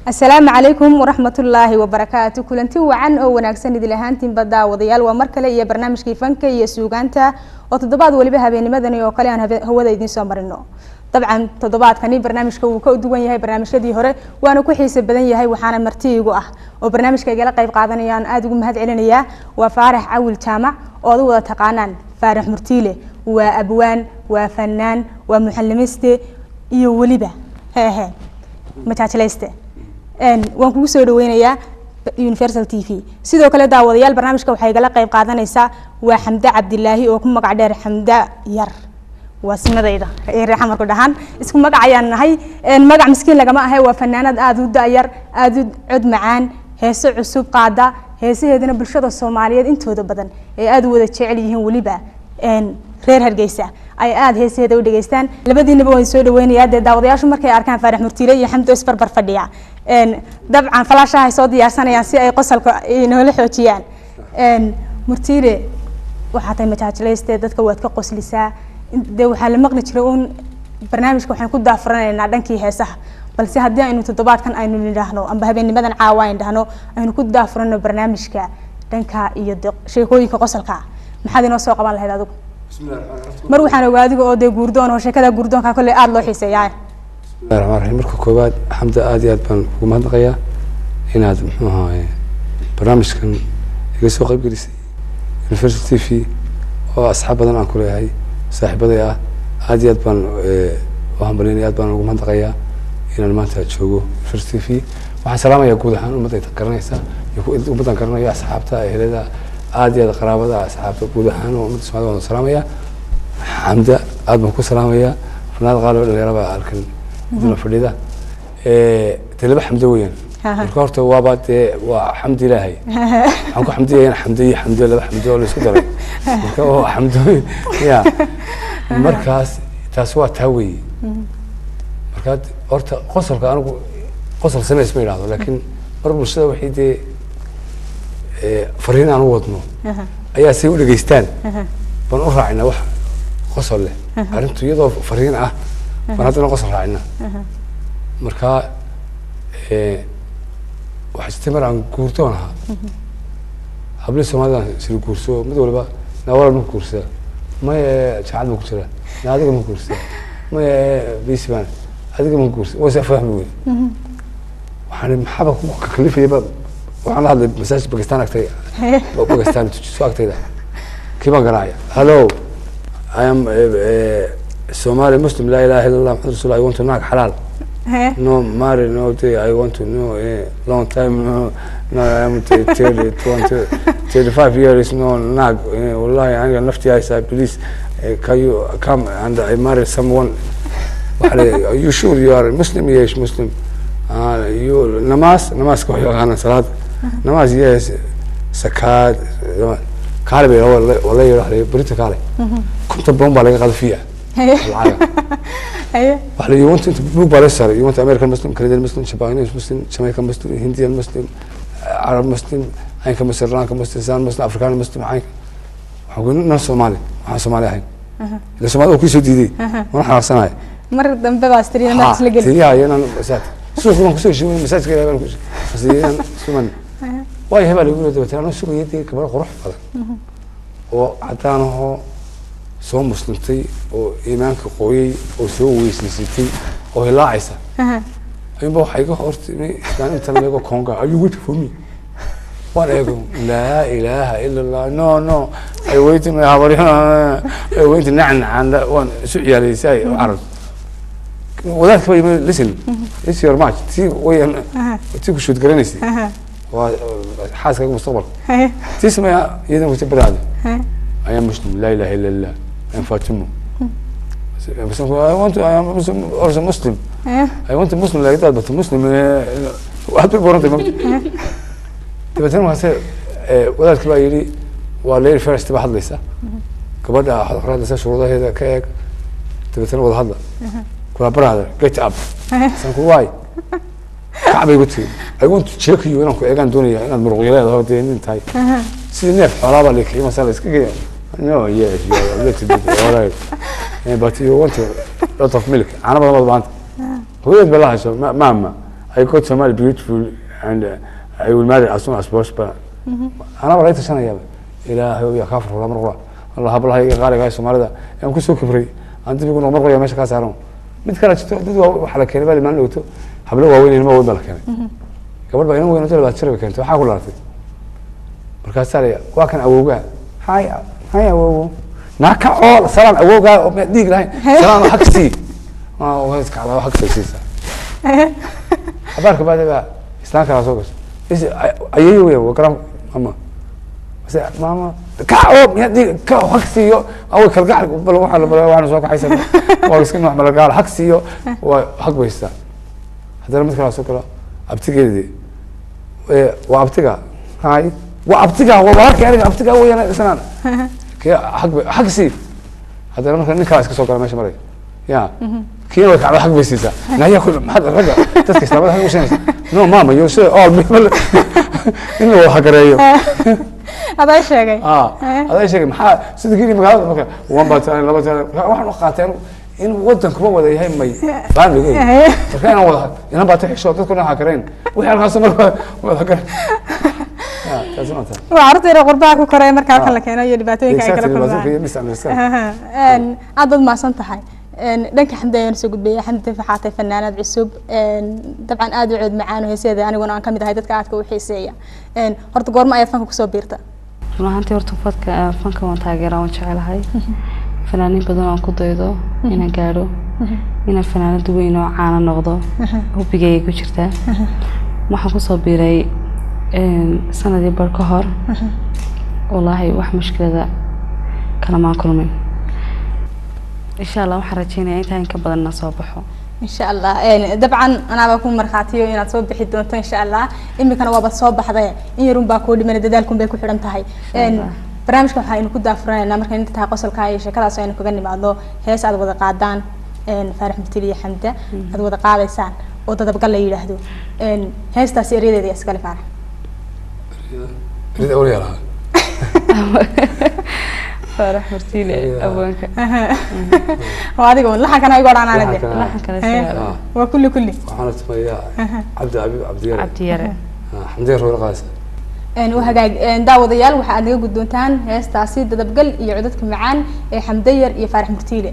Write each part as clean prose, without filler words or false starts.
السلام عليكم ورحمة الله وبركاته. كلنتي وعن أو وناكسن إذا لهانتين بدا وضيال ومركلة يا برنامج كيفانك يا سوقانتا وتضباط ولي بها بين مدني وقليان هو ذا يدين سامرنا. طبعا تضباط كني برنامج كودوان يهاي برنامج كدي هره وأنا كحيس بدن يهاي وحنا مرتي وأه وبرنامج كجلا قيب قاعدني يان أدوم مهد علنيا وفارح أول جامع وضوء تقانان فارح مرتيله وأبوان وفنان ومحلمسته يولبه ها متعتلسته waan kugu soo dhaweynayaa Universal TV sidoo kale daawadayaal barnaamijka waxay gala qayb qaadanaysaa waa Xamda Cabdilaahi oo ku magac dheer Xamda yar waasmadayda ee raxmar ku dhahan isku magac ayaan nahay magac miskiin lagama ahay waa fanaanad aad u daayar aad u cod macaan heeso cusub qaada heesaheedana bulshada Soomaaliyeed intooda badan ee aad wada jecel yihiin waliba reer Hargeysa ay aad heesaheeda u dhageystaan labadiinaba way soo dhaweynayaa daawadayaashu markay arkaan Faarax Murtiile iyo Xamdo isbarbar fadhiya dabcan falaashaha ay soo diyaarsanayaan si ay qosolka inoola xoojiyaan Murtiile waxa tay mataajileyste dadka waad ka qoslisaa waxa la maqli jiray uun barnaamijka waxaan ku daafuranaynaa dhankii heesaha balse haddii aynu toddobaadkan aynu nidhaahno amba habeennimadan caawaan dhahno aynu ku daafurano barnaamijka dhanka iyo sheekooyinka qosolka maxaad inoo soo qaban lahayd adigu mar waxaan ogaadiga oo guurdoon oo sheekada guurdoonka kale aad loo xiiseeyaa marka koobaad Xamda aad iyo aad baan ugu mahadnaqayaa inaad muxuu ahaay barnaamijkan iga soo qayb gelisay Universal TV oo asxaab badan aan ku leeyahay saaxiibaday aad iyo aad baan u hambalyeynaya aad baan ugu mahadnaqayaa inaan maanta joogo Universal TV waxaan salaamayaa guud ahaan ummadda garanaysa iyo ummaddan garanaya asxaabta ehelada aad iyo aad qaraabada asxaabta guud ahaan ummadda Soomaaliyeed waan salaamayaa Xamda aad baan ku salaamayaa fanaad qaalo dhalinyarada halkan dina fadhida talaba Xamda weeyaan marka horta waaba waa Xamdi Ilaahay waxaan ku xamdiyeeyaan Xamdi laba Xamdi oo la isku daray marka oo Xamdo ya markaas taas waa taaway marka horta qosolka anigu qosol sameys ma yiraahdo laakiin mar bulshada wixii fariin aan u wadno ayaa si u dhageystaan baan u raacina wax qosol leh arintu iyadoo fariin ah baan hadda qosol raacina marka waxa istimar aan guurtoon ahaa hablo Soomaaliland si guurso mid walba nawal ma guursa ma jacayl ma ku jira adiga ma guursa ma bisbaan adiga ma guursa waa si fahmi weyn waxaan maxaba ku kalifay waxaan hadlay masaaj Pakistan agtay Pakistan soo agtayda kiba garaaya hello I am Somali Muslim la ilaha illallah Muhammad Rasulullah I want to knock halal no marry no day I want to know long time no I am 35 years no knock wallahi anga nafti aysa please can you come and I marry someone are you sure you are Muslim yes Muslim you namaz ko yaqaan salaad namaz yes sakaad قالب والله يروح بريتك عليه كنت بومب على قذفيه ايوه واحد يونت انت بلو بالسر يونت امريكان مسلم كندي مسلم شباينيز مسلم جامايكان مسلم هندي مسلم عرب مسلم عين كمصر لانك مسلم مسلم افريكان مسلم عين حقول ناس صومالي صومالي هاي اذا صومالي كيسو ديدي وانا حرصناي مره دنبه باسترينا ما اسلقل يا انا مسات سوق ما كسو شي مسات كده بس سومن way hebel ugu dabtaan oo suuqyadii kabar qurux badan oo cadaanaho soo muslimtay oo iimaanka qooyay oo soo weysnaysay oo ilaacaysa ayuu waxay ka hortimay islaan inta laga konga ayuu wada fumi wareego la ilaaha illa allah no ay weytin ma habarina ay weytin nacnaan waan suuqyaleysay arag wadaadka way listen it's your match tii way tii ku shood garanaysi وحاسك مستقبل تسمع إذا كنت براد أنا مسلم لا إله إلا الله أنا فاطمة بس I want to Muslim I want to Muslim like that but Muslim واحد بالبورنت تبى تنو هسه ولا تبى يري ولا first تبى حد لسه كبدا حد لسه شروطه هذا كيك تبى تنو ولا هذا كل براد get up سنقول واي كعبي قلت I want to check you أنا كأجان دنيا أنا مرغيلات هذا دين تاي سيدنيف حرابة لك هي مسألة كذا no yes you are a little bit alright but you want a lot of milk أنا بضمن هو يتبلعش ماما I got Somali beautiful and I will marry as soon as possible. أنا برأيت سنة يا إلهي يا كافر ولا مرة الله هبلها يقال جاي سومالي يوم كسو كبري أنت بيقولوا مرة يا ماشي كاسرهم متكلم تدو حلا كلمة اللي ما نلوتو هبلوا وين ما وين بالك يعني قبل بينهم وين تلو بتشرب كنت وحاول أعرف مركز سريع وكان أوجا هاي أوجا ناكا أول سلام أوجا ديك لاين سلام حكسي وهذا كعبة حكسي سيسا أبارك بعد بقى إسلام كلا سوكس إيش أيوه وكلام ماما بس ماما كعب يدي كعب حكسيو أول كالقاع بلوح على بلوح أنا سوق حيسا ويسكن مع ملقال حكسيو وحق بيستا هذا لما كلا سوكلا أبتكي دي وأبتكا هاي وأبتكا والله كأني أبتكا ويا سنان كي حكسي هذا لما كان كلا سوكلا ماشي مري يا كيلو على حق بيسيسا لا ياكل ما حد رجع تسكت لا حاجه وشين نو ماما يو سي اول بيبل انه حقريو هذا شيء هذا شيء ما sidii magaalada waan baataan laba jeer waxaan u qaateen in wadanka ma wada yahay may baan ligay markaan wada inaan baato xisho dadkuna xaqareen wixii halkaas markaa wada xaqareen taasnata waa arday qurbaha ku koray markaa kala keenay dhibaatooyinka ay kala kulmaan aad ma san tahay dhanka xamdayaan soo gudbay xamdan faxaatay fanaanad cusub dabcan aad u cid macaan oo heeseeda aniguna aan kamid ahay dadka aadka u xiiseeya horta goorma ay fanka ku soo biirta runaantii horta fanka waan taageeraa waan jecelahay fanaaniin badan oo ku daydo inaan gaaro inaan fanaanad weyn oo caan noqdo hubigay ku jirtaa waxaan ku soo biiray sanadii bar ka hor wallahi wax mushkilada kala ma kulmin إن شاء الله وحرجينا أنت إنك بدنا صباحه إن شاء الله طبعا أنا بكون مرخاتي وأنا صبح الدنيا إن شاء الله إمي كانوا بتصبح هذا إن يروم باكل من الدلكم بيكون حرم تهاي برامجكم هاي إنكم دافرين أنا مركين أنت تقصل كاي شكلها سوي إنكم جنبي بعضه هيس هذا وضع قعدان فارح متلي حمده هذا وضع قاعد إنسان وتدبق الله يلهدو هيس تأثير ذي أسكال فارح ريد أولي لها فارح مرتيلي أبوك وهذا يقول لحن كان يقول أنا ندي لحن كان يسمع وكل وأنا اسمي عبد عبد يرى حمدي روي القاسم وهذا داوديال وحد يقول دونتان هي تأثير دبقل يعودتك معان حمدير يفارح مرتيلي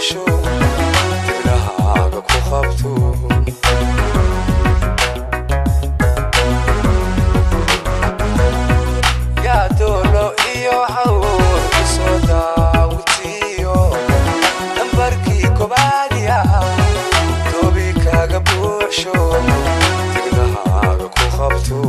buuxsho dibnahaaga ku qabto yaa doolo iyo hawl isoo daawatiyo nambarkii koobaad yaha doobi kaaga buuxsho dibnahaaga ku qabto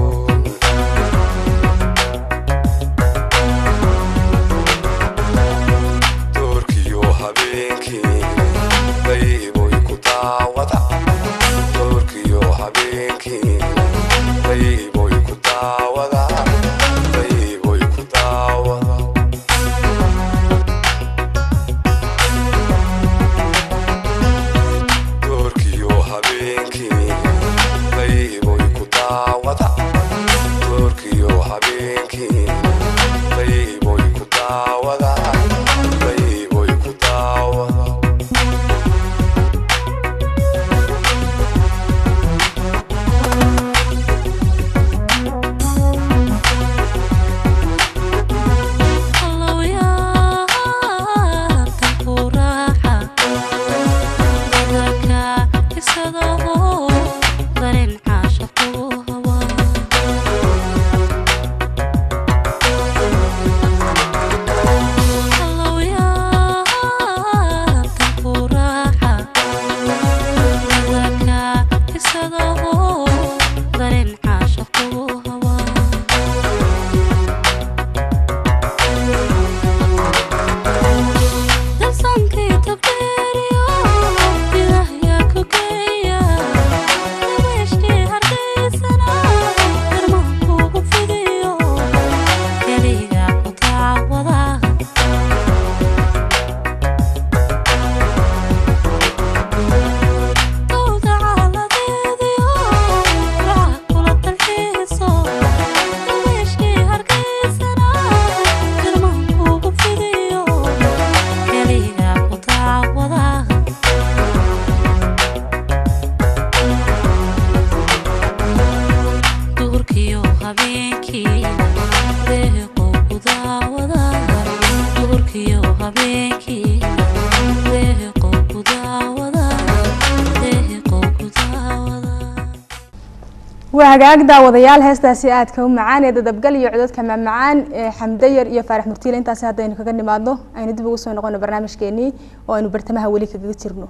وهاجاك داوديال هستاسي aad ka macaan ee dadabgal iyo codadka macaan ee Xamdayar iyo Faarax Murtiile intaas hadaynu kaga nimaadno aynu dib ugu soo noqono barnaamijkeeni oo aynu bartamaha wali kaga jirno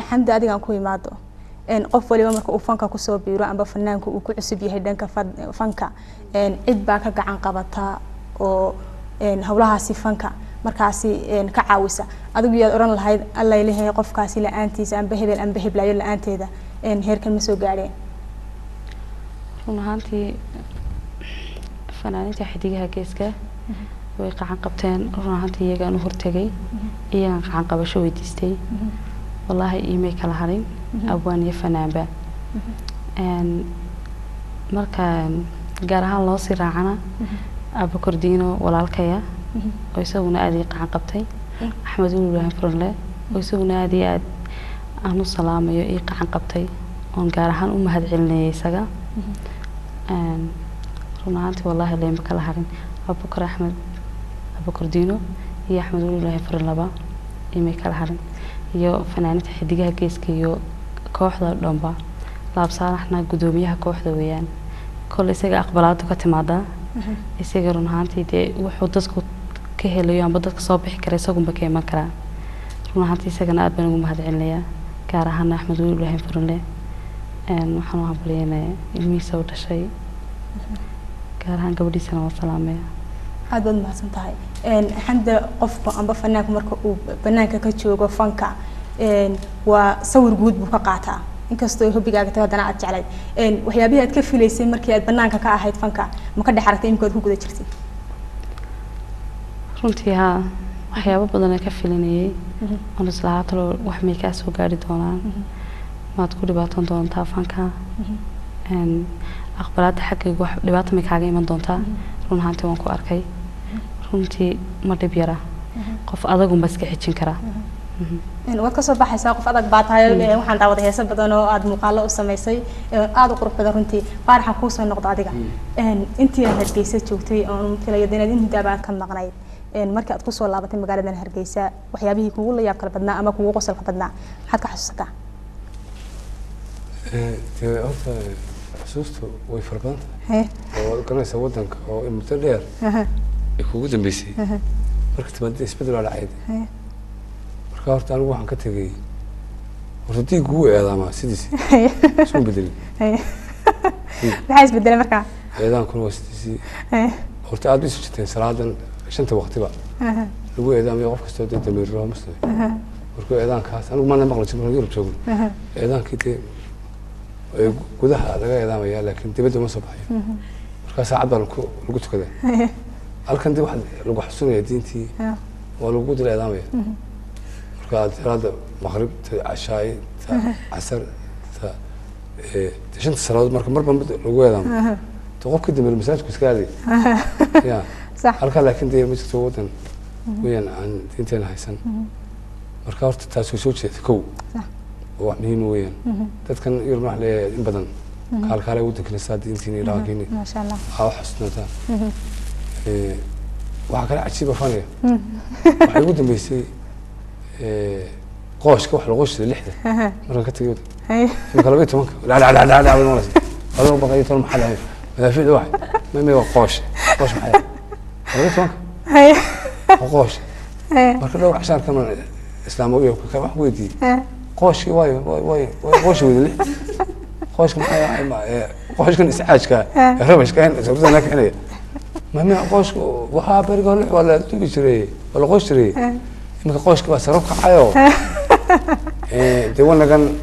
Xamdi adigan ku imaado qof waliba marka uu fanka ku soo biiro amba fanaanku uu ku cusub yahay dhanka fanka cid baa ka gacan qabata oo hawlahaasi fanka markaasi ka caawisa adigu yaad oran lahayd alla ilaahay qofkaasi la'aantiisa amba hebel la'aanteeda heerkan ma soo gaareen runtii fanaaniinta xidigaha geeska way qacan qabteen runtii iyaga aan hortagay iyaga qacan qabasho weydiistay wallahi email kala harin abwaan iyo fanaanba marka gaar ahaan loo sii raacana Abu Kordino walaalkaya oo isaguna aad i qacan qabtay Axmed Ibrahim Furle oo isaguna aad i aad aanu salaamayo i qacan qabtay oo gaar ahaan u mahad celinayay isaga runtii wallahi leeyma kala harin Abu Kordino iyo Axmed Ibrahim Furlaba email kala harin iyo fanaaniinta xidigaha geeska iyo kooxda dhanba laabsaanaxna gudoomiyaha kooxda weeyaan kol isaga aqbalaadu ka timaada isaga runtii wuxuu dadku ka helayo amba dadka soo bixi kara isagu ka iman kara runtii isagana aad baan ugu mahad celinayaa gaar ahaan Axmed Ibrahim Furle waxaan u hambalyeynaa ilmihiisa u dhashay gaar ahaan gabadhiisana waa salaamaya aad baad mahadsan tahay xamda qofka amba fanaanku marka uu banaanka ka joogo fanka waa sawir guud buu ka qaataa inkastoo hobigaaga taadana aad jeclay waxyaabaha aad ka filaysay markii aad banaanka ka ahayd fanka ma ka dhaxartay imkood ku guda jirtay runtii haa waxyaabo badan ka filanayay oo islahaatalo wax may ka soo gaari doonaan maad ku dhibaatan doontaa fanka aqbalaad xaqiiqo wax dhibaato may kaaga iman doontaa runtii waan ku arkay runtii ma dhib yara qof adag uma iska xijin kara waad ka soo baxaysaa qof adag baa tahay waxaan daawaday heeso badan oo aad muuqaalo u sameysay aad u qurux badan runtii faaraxa ku soo noqdo adiga intii aad Hargeysa joogtay oo filayo inaad inta baad ka maqnayd markii aad ku soo laabatay magaaladan Hargeysa waxyaabihii kugu la yaab kala badnaa ama kugu qosolka badnaa maxaad ka xasuusataa horta xusuustu way farbadan tahay oo garanaysa wadanka oo muddo dheer ay kugu dambeysay marka timaadada isbedel waa dhacay marka horta anigu waxaan ka tegay hortii kugu eedaama sidiisi soo bedelay maxay isbedelay markaa eedaankuna waa sidiisi horta aad isu jirtay salaadan shanta waqtiba lagu eedaamay qof kastoo dee dameero muslim marka eedaankaas anigu maana maqla jirin Yurub joogno eedaankii dee gudaha laga eedaamaya laakiin dibadda ma soo baxayo marka saacad baa lagu tukaday halkan dib waxa lagu xasuunaya diintii waa lagu dil eedaamaya marka salaada maghrib cashaay casar shanta salaadood marka marba lagu eedaamo qofka dambe masaajidku iska aaday ya صح halka laakiin dee ma jirto wadan weeyaan aan diinteena haysan marka horta taas soo jeedo kow wax muhiim weeyaan dadkan Yurub wax leeyahay in badan kaalkaale wadanka saa diintiina ilaahiina ما شاء الله xusnata waxa kale cajiib ah fanaya waxa ugu dambeysay qooshka wax lagu qooshay lixda marka ka tagay marka 12 la walaas adoo baqay toon maxal ahay madaafiic waxa ma qoosh maxay 12 qoosh marka dhowr cashaan kaman islaamooyo ka wax weydii qooshki way qoosh weydii qooshka maxay qooshkan iscaajka rabashka sababta keenay ما قوش وها برجع ولا تجري ولا قوش تري إنك قوش كبار سرق حياة ديوانا كان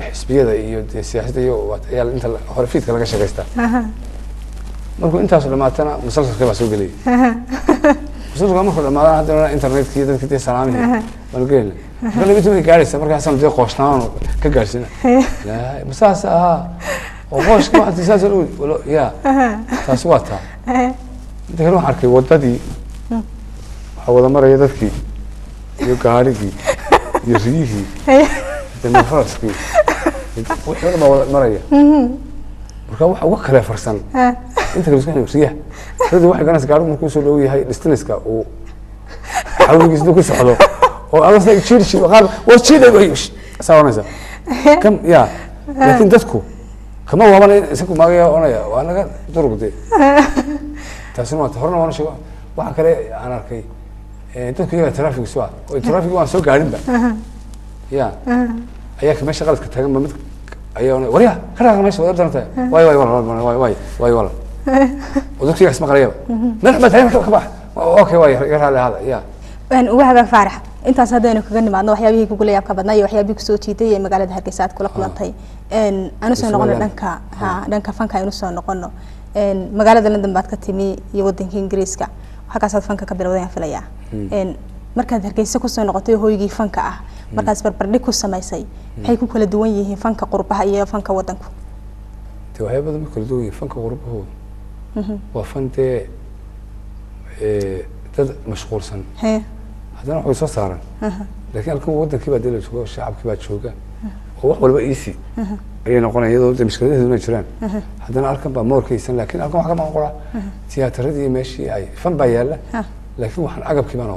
حسبية ده يود سياسة يو يال أنت هرفيت كلا كشيء كستا مركو أنت أصلا ما تنا مسلسل كبار سوق لي مسلسل كمان خد ما هذا إنترنت كده كده سلامي مركين قال لي بتوي كارثة مركز أصلا ده قوش نان كجالسين لا مسلسل وقوش كمان تسلسل ولا يا تسواتها inta kale waxaan arkay wadadii waxa wada maraya dadkii iyo gaarigii iyo riyihii iyo faraskii wixii wada maraya marka waxa ugu kale farsan inta kale isku riyaha dadku waxay ganacsi gaarigu markuu soo dhow yahay distance-ka uu xawligiisa ku socdo oo alasay jiirshi qaar waa jiiday saawanaysa kam ya laakiin dadku kama waabana isagu magaya onaya waa naga durugday taasina waa horna waan sheego waxa kale aan arkay dadku iyaga traffic soo oo traffic waan soo gaarinba ya ayaa ka meesha qaladka taagan mid ayaa wariya karaga meesha wada darantay way wala ودك شيء اسمه غريب نحن مثلا كبح اوكي واي هذا يا waan uga haga faarax intaas hadaynu kaga nimaadno waxyaabihii kugu leeyahay ka badnaa iyo waxyaabihii kusoo jiitay ee magaalada Hargeysa aad kula kulantay aanu soo noqono dhanka fanka aynu soo noqono magaalada London baad ka timi iyo wadanka Ingiriiska waxa ka saad fanka ka bilowday filaya markaad Hargeysa ku soo noqotay hooygii fanka ah markaas barbardhig ku samaysay maxay ku kala duwan yihiin fanka qurbaha iyo fanka wadanku waxay badan kala duwan yihiin fanka qurbaha waa fante dad mashquulsan hadana waxay soo saaran laakiin halkan wadankii baa dil jooga shacabkii baa jooga oo wax walba easy ay noqonayaan oo mushkiladaheedu ma jiraan hadana halkan baa moorkaysan laakiin halkan waxa ka maqan tiyaatarradii meeshii ay fan baa yaala laakiin waxaan agabkii baan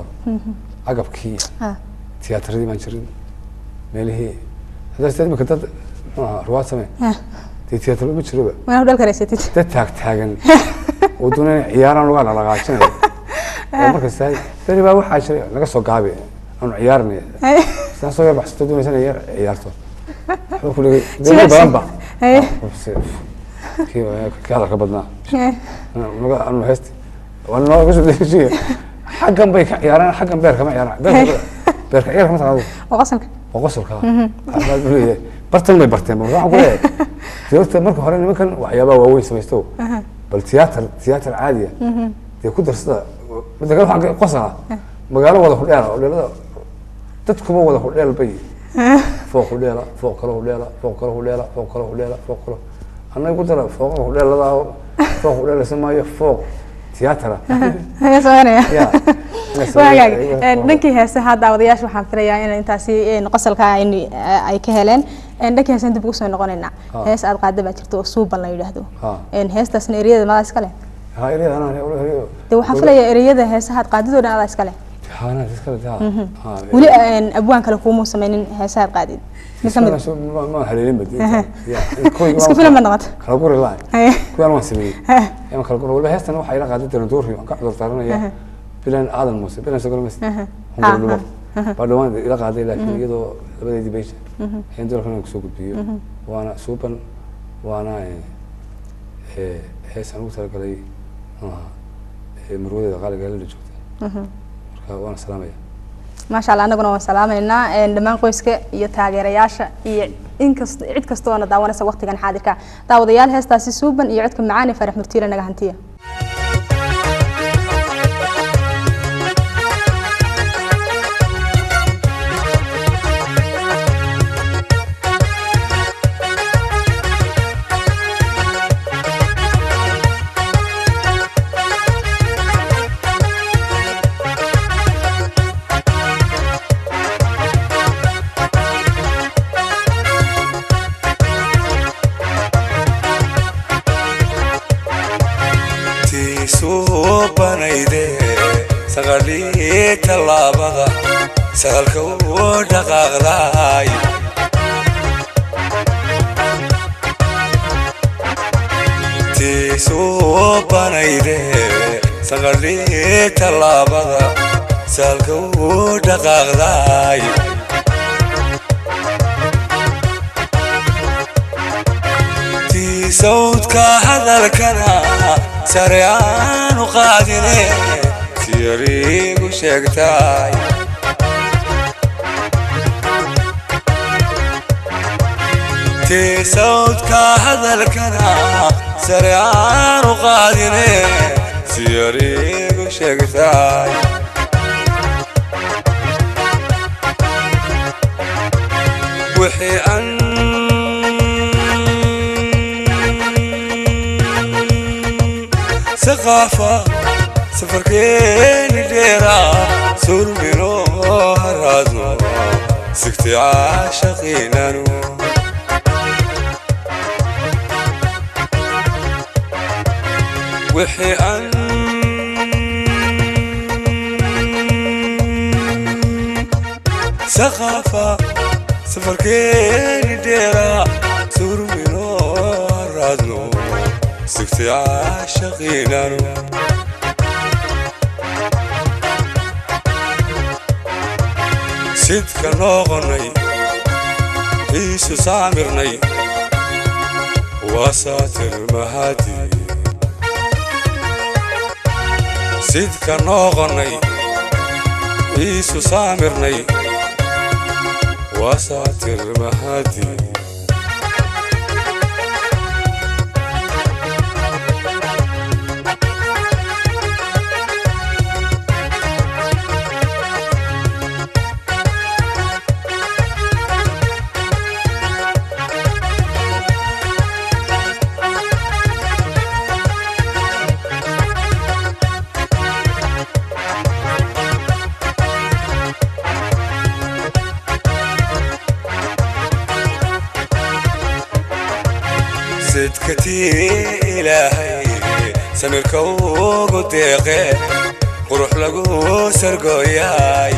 agabkii tiyaatarradii baan jirin meelihii hadda sidii dad ruwaad samee tiyaatarro ma jiraba ma dal kareysatid dad taagan oo doonay ciyaaraan uga laqaaqaajinay marka saay tani baa waxa jiray laga soo gaabay aan ciyaarnay saan soo baxsato doonaysan ciyaarto wuxuu ku leeyahay dad badan ba kii ka badnaa aan hayst waan noo soo dejiyo xaqan bay ka ciyaaraan xaqan beerka ma ciyaaraan beerka ciyaar ma taado qosolka aad leeyahay bartan bay barteen waxaan ku leeyahay sababta marka hore nimankan waxyaabaha waaweyn samaysto bal tiyaatar caadi ah dee ku darsada midda kale waxaan qosala magaalo wada hudheela hudheelada dadkuba wada hudheel bay fooq hudheela fooq kale hudheela fooq kale hudheela fooq kale hudheela fooq kale anay ku dara fooq hudheelada fooq hudheela samaayo fooq tiyaatara ya dhankii heesaha hadda wadayaasha waxaan filayaa in intaasi qosolka ay ka heleen dhankii heesan dib ugu soo noqonaynaa hees aad qaadaba jirto oo suuban la yiraahdo heestaasna eriyada madaas kale ها إلي أنا dee waxaan filayaa ereyada heesahaad qaadidoo dhan adaa iska leh أنا تذكرت ها weli abwaan kale kuuma samaynin heesahaad qaadid mid ka mid ما حليلين بدي isku filan ma noqoto kala guri laay kuwaan waan sameeyay ama kala guri walba heestan waxa ila qaaday doon doorri ka cudur taaranaya bilan aadan muuse bilan sagal mas hum badawaan ila qaaday laakiin iyadoo labadeedii beesha in doorkan ku soo gudbiyo waana suuban waana heesan ugu talagalay marwada qaaliga la joogtay marka waana salaamaya maasha Allah anaguna waan salaameynaa dhamaan qoyska iyo taageerayaasha iyo cid kasta oo daawanaysa waqtigan xaadirka daawadayaal heestaasi suuban iyo codka macaan ee Farax Murtiile naga hantiya talaabada sagalka oo dhaqaaqday tiisoo banayde sagalii talaabada sagalka oo dhaqaaqday tiisawdka hadalkana sare aanu qaadine يريق شكتاي تسود كهذا الكلام سريعان وقادني يريق شكتاي وحي أن ثقافة سفر كيني ديرا سور منو هرادو سكتي عاشقينانو وحي أن ثقافة سفر كيني ديرا سور منو هرادو سكتي عاشقينانو sidka noqonay isu saamirnay wasaatir mahadi sidka noqonay isu saamirnay wasaatir mahadi صدقتي إلهي سمير كوغو ديقي وروح لقو سرقوياي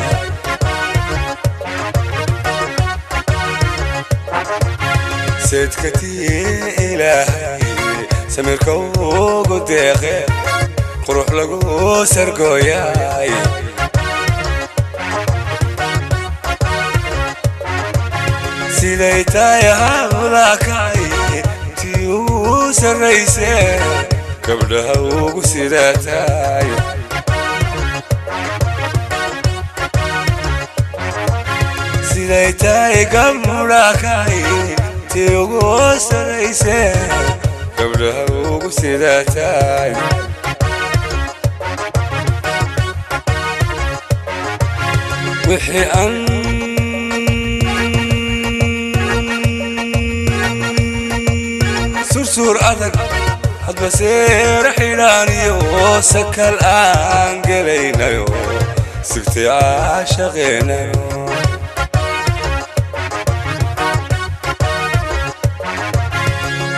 صدقتي إلهي سمير كوغو ديقي وروح لقو سرقوياي سيديتاي هاولاكاي سريسه قبلها وقصيداتاي سيديتاي قبلها تيوغو سريسه قبلها وقصيداتاي وحي أن سور أدق حد بسير حيراني وسكل أنقلينا يو سكتي عاشقينا يو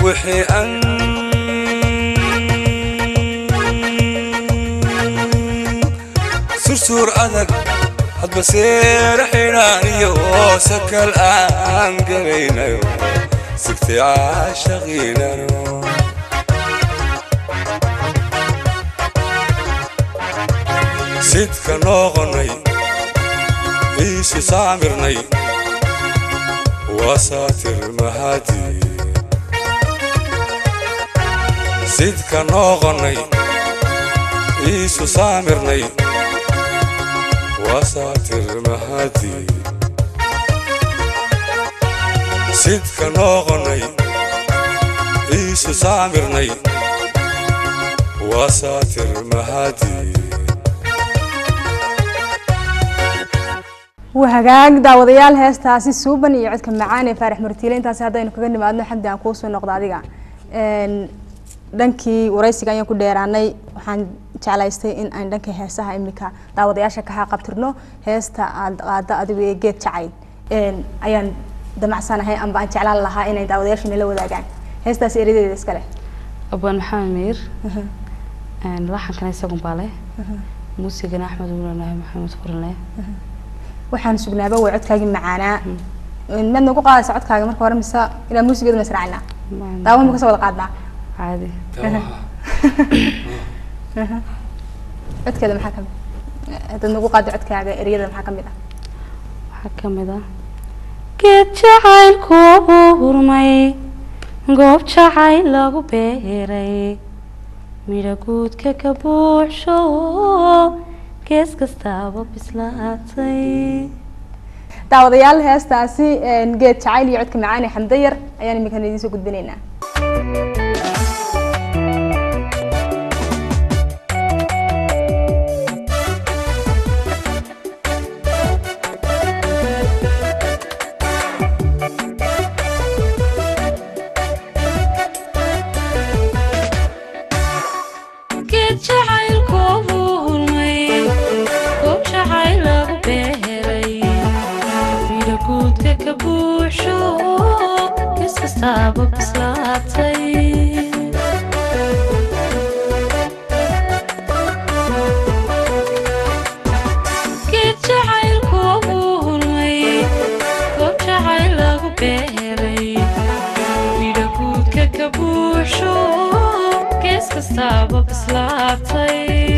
وحي أن sursuur adag hadba seera xidhaaniyo sakal aan gelaynayo sigtay caashaqiinano sidka noqonay iisu saamirnay wasaatir mahadi sidka noqonay iisu saamirnay wasaatir mahadi sidka noqonay iisu saamirnay wasaatir mahadi وهجاج داوديال هستا سي سوبن يعد كمعاني فارح مرتيلين تاسي هذا إنه كجني بعدنا حد ينقص النقطة ديجا دنكي ورئيس كان يكون ديراني وحن تعاليستي إن دنكي هسها إمريكا داوديال شكها قبترنو هستا عاد أدوي جيت شعين أيان دمع سنة هي أم بعد تعال الله إن داوديال شنو لو داجان هستا سيريد الإسكالة أبو محمد لحن كان يسقون بالله موسيقى أحمد ولا محمد فرناه waxaan sugnaaba way codkaaga macaana mid nagu qaadaysa codkaaga marka hore mise ila muusigeedu ma israacina daawo ma ka soo wada qaadnaa caadi codkeeda maxaa kamid dad nagu qaado codkaaga eriyada maxaa kamid ah waxaa kamid ah geed jacaylku hurmay goob jacayl lagu beeray midho guudka ka buuxsho gees kastaaba bislaatay daawadayaal heestaasi geed jacayl iyo codka macaan ee xamda yar ayaan imika idin soo gudbinaynaa Stop bislaatay geed jacaylku hurmay goob jacayl lagu beeray midho guudka ka buuxsho gees kastaaba bislaatay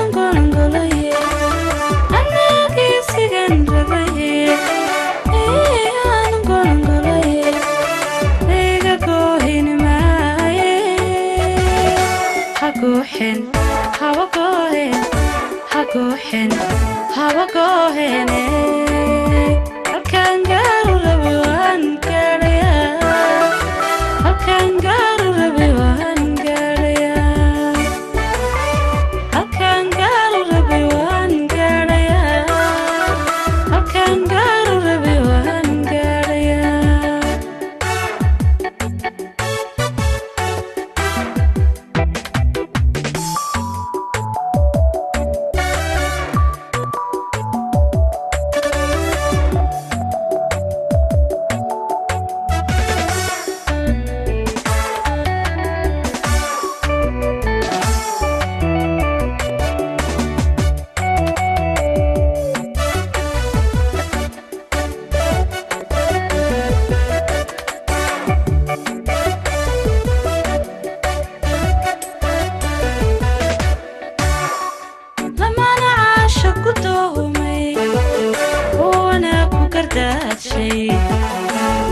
I'm gonna go haguuxin habagoohene halkaan gaaru rabi waan gaadhayaa halkaan gaaru rabi waan gaadhayaa halkaan gaaru rabi waan gaadhayaa halkaan gaaru rabi waan gaadhayaa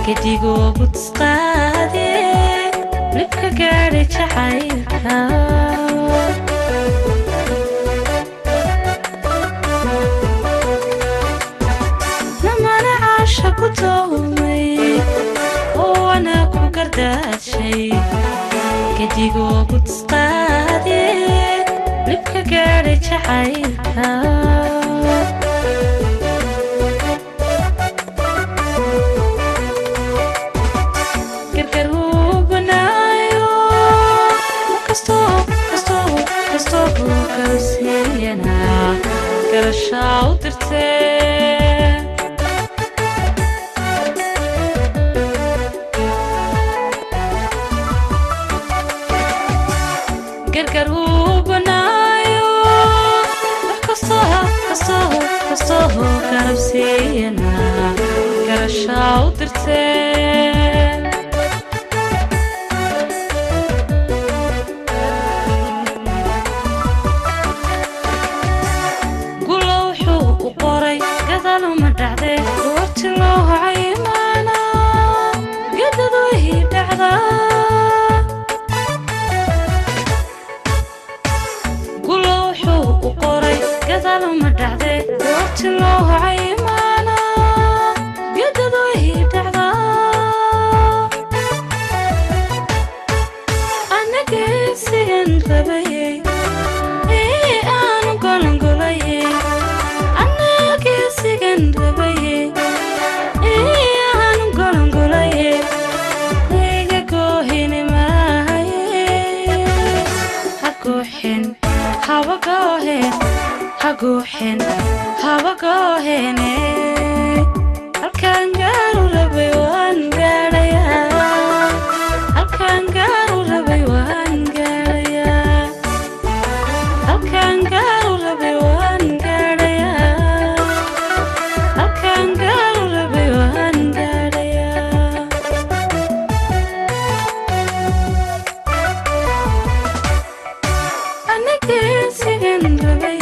كديقو بتسقادي لبكا قاري جحايركا لما أنا عاشق وتومي وأنا كوكردات شي كديقو بتسقادي لبكا قاري جحايركا قرشا وترتين قرقر وبنايو قصوه كربسينا قرشا وترتين وقتلوه عيمانا قددو هي دعضا قولوا حوق وقوري قدلو مدعدي وقتلوه عيمانا قددو هي دعضا أنا قيسين ربيي إيه أنا قولن قولي أنا قيسين ربيي haguuxin habagoohene halkaan gaaru rabay waan gaadhayaa halkaan gaaru rabay waan gaadhayaa halkaan gaaru rabay waan gaadhayaa halkaan gaaru rabay waan gaadhayaa anagesigan rabay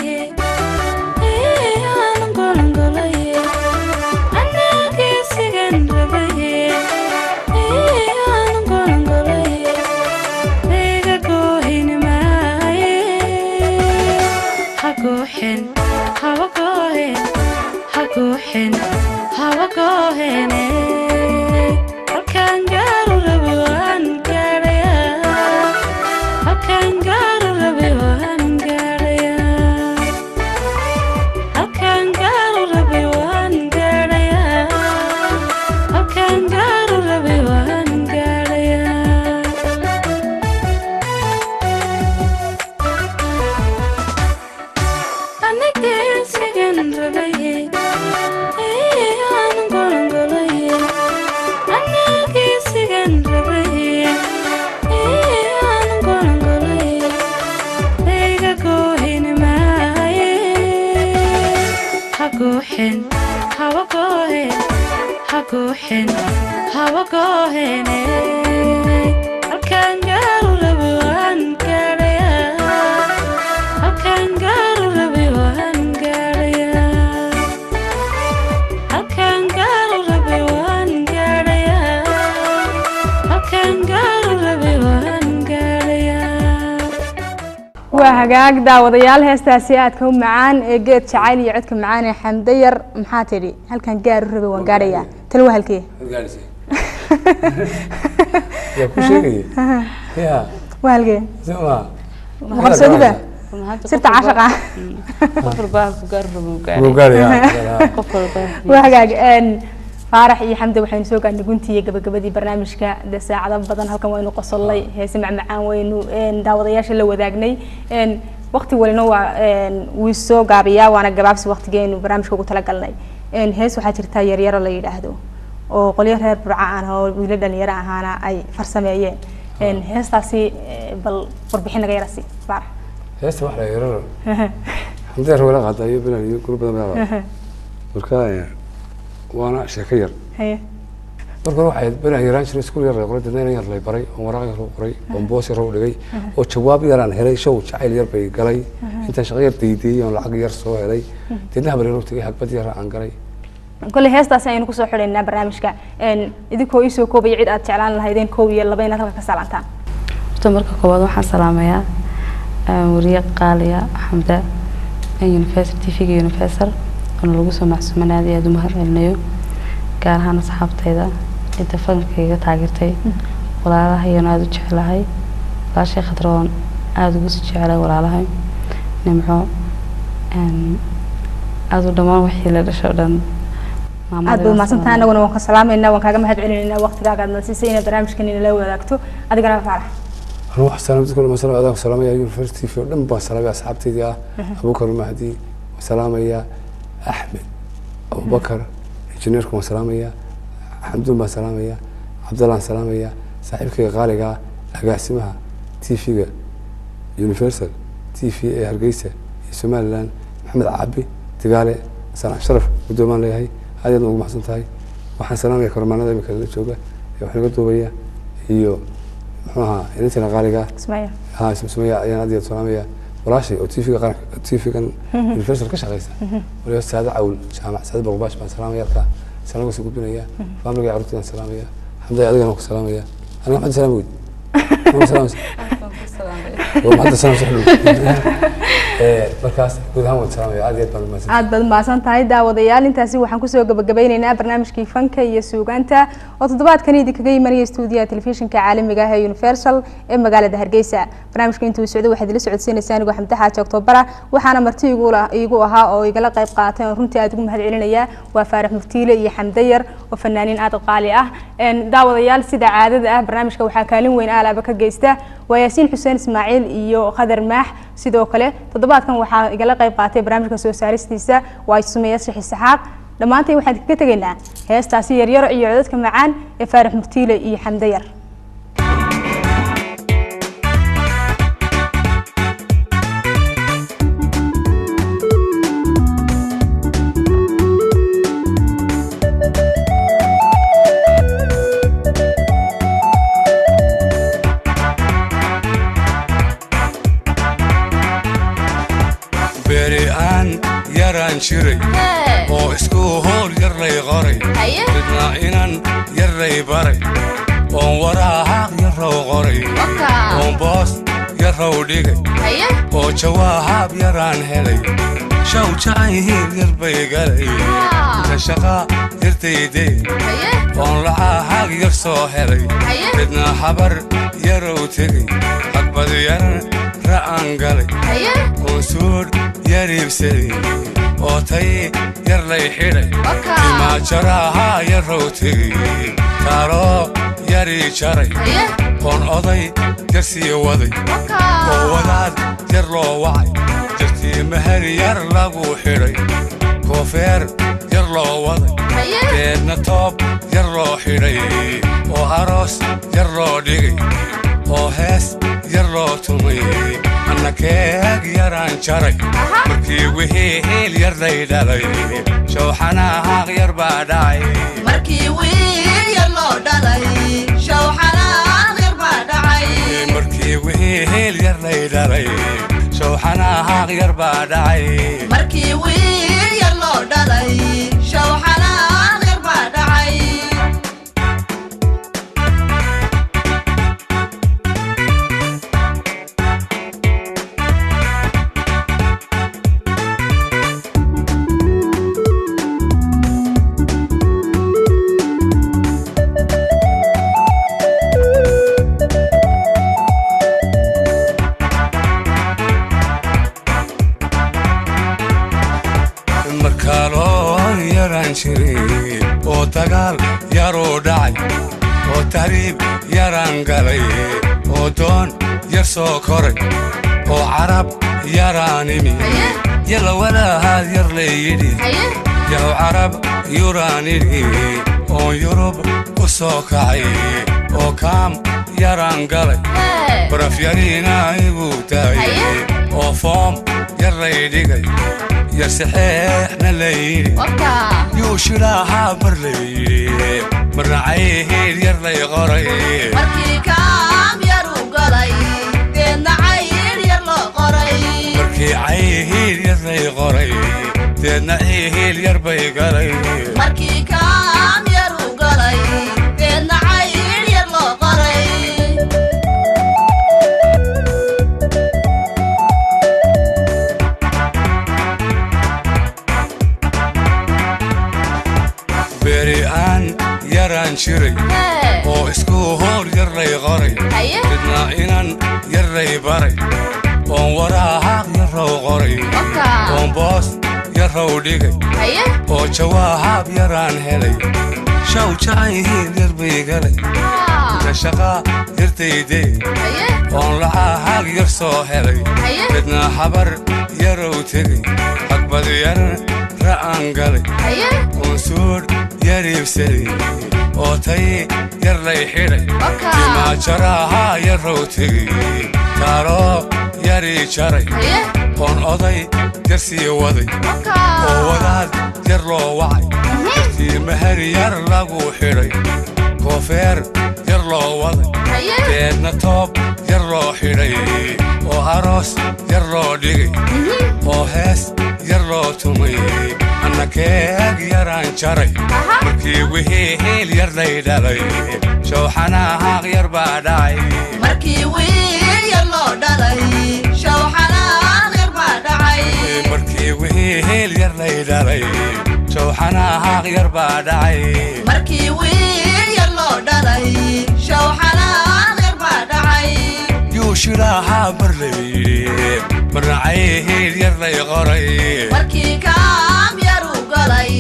haguuxin habagoohene halkaan gaaru rabi waan gaadhayaa halkaan gaaru rabi waan gaadhayaa halkaan gaaru rabi waan gaadhayaa halkaan gaaru rabi waan gaadhayaa anagesigan rabaye haguuxin habagoohene halkaan gaaru rabi waan gaadhayaa halkaan gaaru rabi waan gaadhayaa halkaan gaaru rabi waan gaadhayaa halkaan gaaru rabi waan gaadhayaa waa hagaag daawadayaal heestaasi aadka u macaan ee geed jacayl iyo codka macaan ee xamda yar maxaa tidhi halkan gaar u rabay waan gaadhayaa talwa halkee gaadhisay yaa ku sheegaya yaa waa halkee soma maqalsoodiba sirta cashaqa qof walba ku gaar rabo wuu gaadhayaa qof walba waa hagaag faarax iyo xamda waxaynu soo gaarnay guntii iyo gabagabadii barnaamijka de saacado badan halkan waynu qosolnay heese macmacaan waynu daawadayaasha la wadaagnay waqti walina waa wuu soo gaabiyaa waana gabaabsi waqtigeenu barnaamijka ugu talagalnay hees waxaa jirta yaryaro la yidhaahdo oo qolyo reer burca aan oo wiilo dhalinyaro ahaana ay farsameeyeen heestaasi bal warbixin naga yarasi faarax heesta wax la yararo xamda yar wala qaadayo bilan iyo group badan baa marka وانا شكير هي marka waxay banahay yaraan jiray iskuul yar qoray dadna yar lay baray oo waraaq yar qoray oo boos yar u dhigay oo jawaab yar aan helay show jacayl yar bay galay inta shaqo yar diiday oo lacag yar soo helay dadna bari rugtay xagbad yar aan galay kulli heestaas aynu ku soo xidhaynaa barnaamijka idinkoo isoo koobay cid aad jeclaan lahaydeen koob iyo laba inaad halka ka salaantaan horta marka koowaad waxaan salaamayaa wariye qaaliya xamda University TV Universal أنا لو جسم معصومة هذه أدو مهر النيو قالها أنا صحابتي ذا اتفقنا كي تعجرتي ولا على هي أنا أدو تشعل هاي لا شيء خطران أدو جس تشعل ولا على هاي نمحو أدو دمان وحي للشردان أدو ما سنتنا ونوك السلام إننا وكذا ما هتعلن وقت قاعد نسينا برامج كنينا لو ذاكتو أدي كنا فرح روح سلام تقول مثلا أدو سلام يا يونيفرسيتي في لم بس سلام يا صحابتي ذا أبو بكر المهدي وسلام يا أحمد أبو بكر إنجنيركم سلامية حمدون بسلامية عبد الله سلامية صاحبك غالقة أقاسمها تي في يونيفرسال تي في هرقيسة سومال لان محمد عابي تقالي سلام شرف ودومان لي هاي هذه نوع محسن تاي وحن سلامية كرمانا ذا مكان الشوقة وحنا قلتوا بيا هيو محوها إنتنا غالقة اسمعي ها اسمها يا نادية سلامية وراشي أو تي في كان الفرصة كش عليها ولا سعد عول جامع سعد بغباش مع سلام يركع سلام وسق بنيا فامرك عرفتنا سلام يا الحمد لله أنا سلام يا أنا ما حد سلام ود ما سلام وما حد سلام سحلو markaas guud ahaan waan salaamay aad baad maasan tahay daawadayaal intaasi waxaan ku soo gabagabaynaynaa barnaamijkii fanka iyo suugaanta oo toddobaadkan idinkaga imanaya stuudiyaha telefishinka caalamiga ah ee Universal ee magaalada Hargeysa barnaamijka intuu socdo waxaad la socodsiinaysaa anigu Xamda Xaaji October waxaana marti igu ahaa oo igala qayb qaatay runtii aad ugu mahadcelinaya waa Faarax Muftiile iyo Xamda Yar oo fanaaniin aad qaali ah daawadayaal sida caadada ah barnaamijka waxaa kaalin weyn alaaba ka geysta waa Yaasiin Xuseen Ismaaciil iyo Qadar Maax sidoo kale toddobaadkan waxaa igala qayb qaatay barnaamijka soo saaristiisa waa Sumeeya Saxaaq dhamaantii waxaan ka tagaynaa heestaasi yaryar iyo codadka macaan ee Faarax Muftiile iyo Xamda Yar شري أو إسكوهول يري غري بدنا إنن يري بري وراها يرو غري وباص يرو ديجي وجواها يران هلي شو شايه يربي قلي تشقى يرتيدي ونلعاها يرسو هلي بدنا حبر يرو تجي أكبر ير رأن قلي ونسور يريب سري أوتي يرلي حيري ما جراها يروتي تارو يري جري كون أضي يرسي وضي وولاد يرلو وعي جرتي مهر يرلقو حيري كوفير يرلو وضي بيدنا توب يرلو حيري وعروس يرلو ديغي وهيس يرلو تمي أنا كيك يران جري مركي وهيل يرلي دلي شو حناها غير بعداي مركي وهيل يرلو دلي شو حناها غير بعداي مركي وهيل يرلي دلي شو حناها غير بعداي مركي وهيل يرلو دلي شو حناها غير بعداي markaaloo yaraan jiray oo dagaal yaruu dhacay oo tahriib yaraan galay oo doon yar soo koray oo carab yaraan imi yalla walahaad yar layidhi yaw carab yuraan idhi oo yurub u soo kacay oo kaam yaraan galay baraf yariina igu tahay oo foom yar laydhigay yar saxeexna layidhi yuu shilaahaa mar layidhi marna cayhiil yar lay qoray markii kaam yaru galay deedna cayhiil yar loo qoray markii cayhiil yar lay qoray deedna cayhiil yar bay galay markii kaam yaru galay deedna cayhiil yar loo qoray beri aan yaraan jiray oo isku hoor yar lay qoray midna inan yar lay baray oon waraahaq yarrow qoray oon boos yarrow dhigay oo jawaahab yaraan helay shaw jacayhiil yar bay galay inta shaqaa yartayday oon lacaahag yar soo helay midna habar yarrow tegay hagbad yar ra'aan galay oon suudh yar iibsaday oo tay yar lay xidhay timaa jaraahaa yarrow tegay taaroo yarii jaray oon oday yar sii waday oo wadaad yar loo wacay yartii mahar yar lagu xidhay koofeer yar loo waday deedna toob yar loo xidhay oo aroos yar loo dhigay oo hees yar loo tumay anna keeg yaraan jaray markii wixii hiil yar lay dhalay shawxanahaaq yar baa dhacay markii wiil yar loo dhalay shawxanahaaq yar baa dhacay markii wixii hiil yar lay dhalay shawxanahaaq yar baa dhacay markii wiil yar loo dhalay shawxanahaaq yar baa dhacay yuu shilaahaa mar layidhi marna cayhiil yar lay qoray markii kaam yaru galay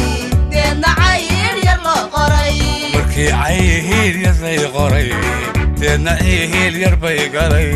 deedna cayhiil yar loo qoray markii cayhiil yar lay qoray deedna cayhiil yar bay galay